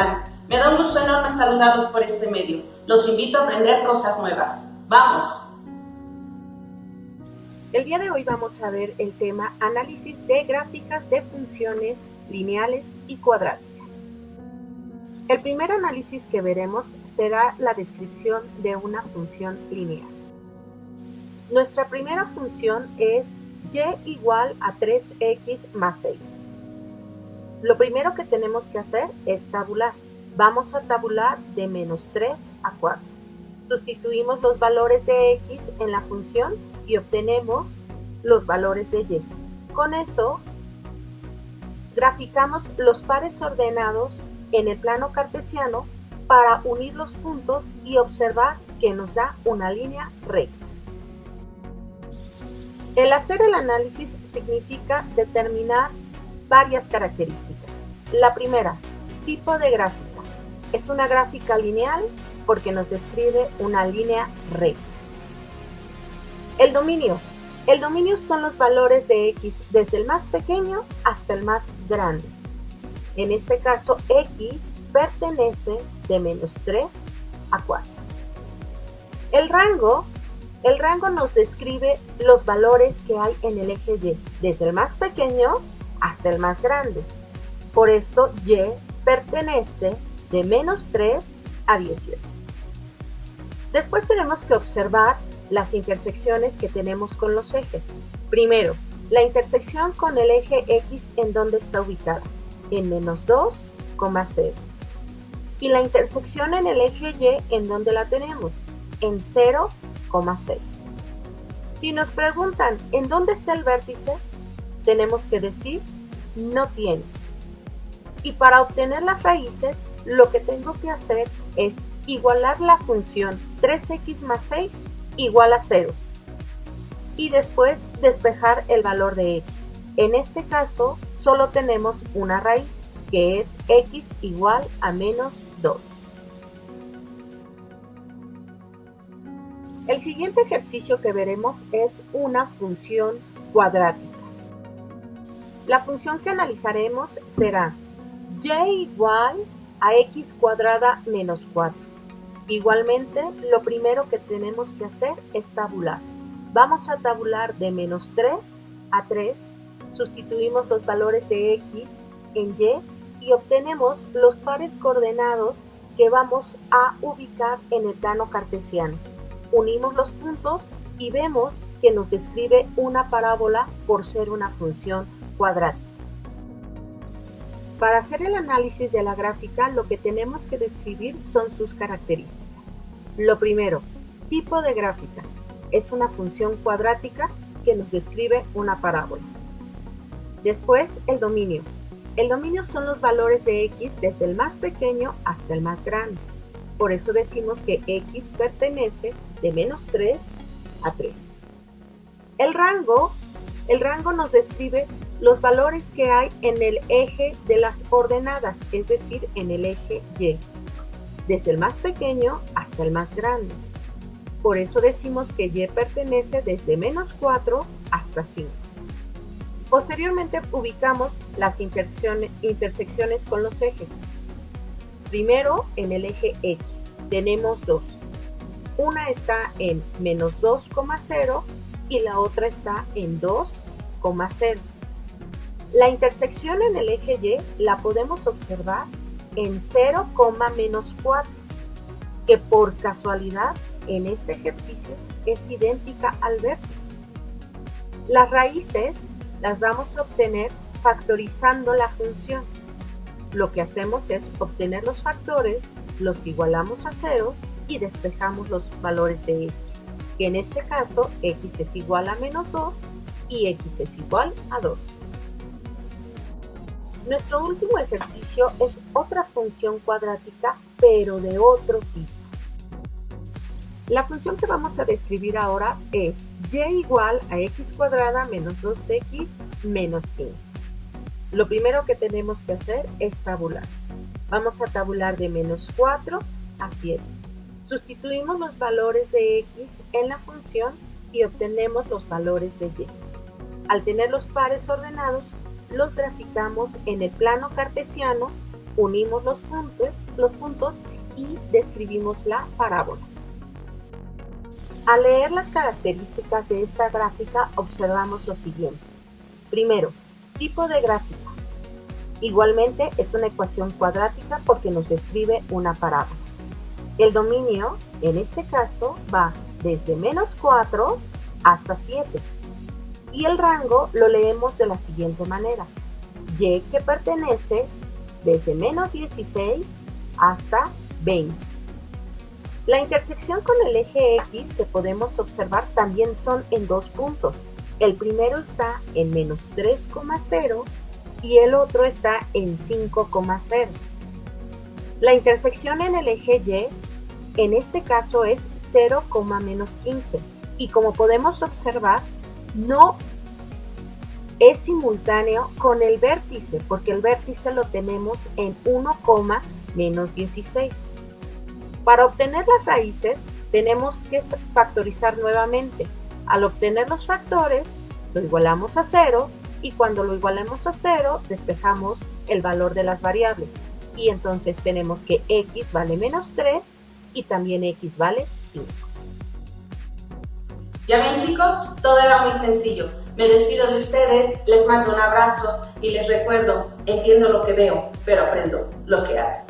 están? Me da un gusto enorme saludarlos por este medio. Los invito a aprender cosas nuevas. ¡Vamos! El día de hoy vamos a ver el tema análisis de gráficas de funciones lineales y cuadráticas. El primer análisis que veremos será la descripción de una función lineal. Nuestra primera función es y igual a 3x más 6. Lo primero que tenemos que hacer es tabular. Vamos a tabular de menos 3 a 4. Sustituimos los valores de x en la función y obtenemos los valores de y. Con eso, graficamos los pares ordenados en el plano cartesiano para unir los puntos y observar que nos da una línea recta. El hacer el análisis significa determinar varias características. La primera, tipo de gráfica. Es una gráfica lineal porque nos describe una línea recta. El dominio. El dominio son los valores de x desde el más pequeño hasta el más grande. En este caso, x pertenece de menos 3 a 4. El rango nos describe los valores que hay en el eje y, desde el más pequeño hasta el más grande. Por esto, y pertenece de menos 3 a 18. Después tenemos que observar las intersecciones que tenemos con los ejes. Primero, la intersección con el eje x en donde está ubicada, en menos 2,0. Y la intersección en el eje y en donde la tenemos, en 0,6. Si nos preguntan en dónde está el vértice, tenemos que decir no tiene. Y para obtener las raíces, lo que tengo que hacer es igualar la función 3x más 6 igual a 0. Y después despejar el valor de x. En este caso, solo tenemos una raíz, que es x igual a menos 2. El siguiente ejercicio que veremos es una función cuadrática. La función que analizaremos será y igual a x cuadrada menos 4. Igualmente, lo primero que tenemos que hacer es tabular. Vamos a tabular de menos 3 a 3, sustituimos los valores de x en y obtenemos los pares coordenados que vamos a ubicar en el plano cartesiano. Unimos los puntos y vemos que nos describe una parábola por ser una función cuadrática. Para hacer el análisis de la gráfica, lo que tenemos que describir son sus características. Lo primero, tipo de gráfica. Es una función cuadrática que nos describe una parábola. Después, el dominio. El dominio son los valores de x desde el más pequeño hasta el más grande. Por eso decimos que x pertenece de menos 3 a 3. El rango nos describe los valores que hay en el eje de las ordenadas, es decir, en el eje y, desde el más pequeño hasta el más grande. Por eso decimos que y pertenece desde menos 4 hasta 5. Posteriormente ubicamos las intersecciones con los ejes. Primero, en el eje x tenemos dos. Una está en menos 2,0 y la otra está en 2,0. La intersección en el eje y la podemos observar en 0,-4, que por casualidad en este ejercicio es idéntica al vértice. Las raíces las vamos a obtener factorizando la función. Lo que hacemos es obtener los factores, los igualamos a 0 y despejamos los valores de x, que en este caso x es igual a menos 2 y x es igual a 2. Nuestro último ejercicio es otra función cuadrática, pero de otro tipo. La función que vamos a describir ahora es y igual a x cuadrada menos 2x menos 15. Lo primero que tenemos que hacer es tabular. Vamos a tabular de menos 4 a 7. Sustituimos los valores de x en la función y obtenemos los valores de y. Al tener los pares ordenados, los graficamos en el plano cartesiano unimos los puntos y describimos la parábola. Al leer las características de esta gráfica observamos lo siguiente. Primero, tipo de gráfica. Igualmente es una ecuación cuadrática porque nos describe una parábola. El dominio, en este caso, va desde -4 hasta 7. Y el rango lo leemos de la siguiente manera. Y que pertenece desde -16 hasta 20. La intersección con el eje X que podemos observar también son en dos puntos. El primero está en -3,0 y el otro está en 5,0. La intersección en el eje Y, en este caso es 0,-15 y como podemos observar, no es simultáneo con el vértice, porque el vértice lo tenemos en 1,-16. Para obtener las raíces, tenemos que factorizar nuevamente. Al obtener los factores, lo igualamos a 0 y cuando lo igualamos a 0, despejamos el valor de las variables. Y entonces tenemos que x vale -3 y también x vale 5. Ya ven, chicos, todo era muy sencillo. Me despido de ustedes, les mando un abrazo y les recuerdo, entiendo lo que veo, pero aprendo lo que hago.